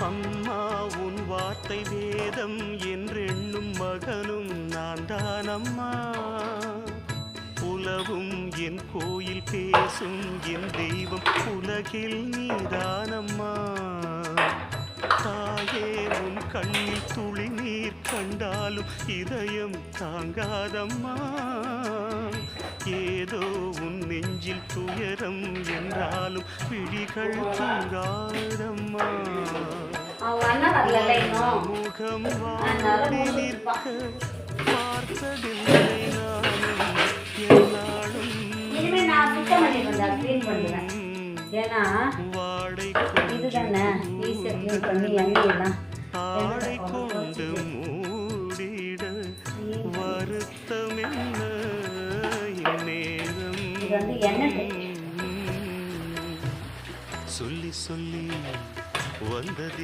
அம்மா உன் வார்த்தை வேதம் என்றெண்ணும் மகனும் நான் தானம்மா. உலவும் என் கோயில் பேசும் என் தெய்வம் உலகில் நீதானம்மா. தாயே உன் கண்ணில் துளி நீர் கண்டாலும் இதயம் தாங்காதம்மா. ஏதோ உன் நெஞ்சில் துயரம் என்றாலும் விழிகள் தூங்காதம்மா. முகம் வாடி நிற்க பார்த்ததில்லை நானும் என்னாலும். வாடை ஆடை கொண்டு மூடிட வருத்தம் என்ன இந்நேரம். சொல்லி சொல்லி வந்ததில்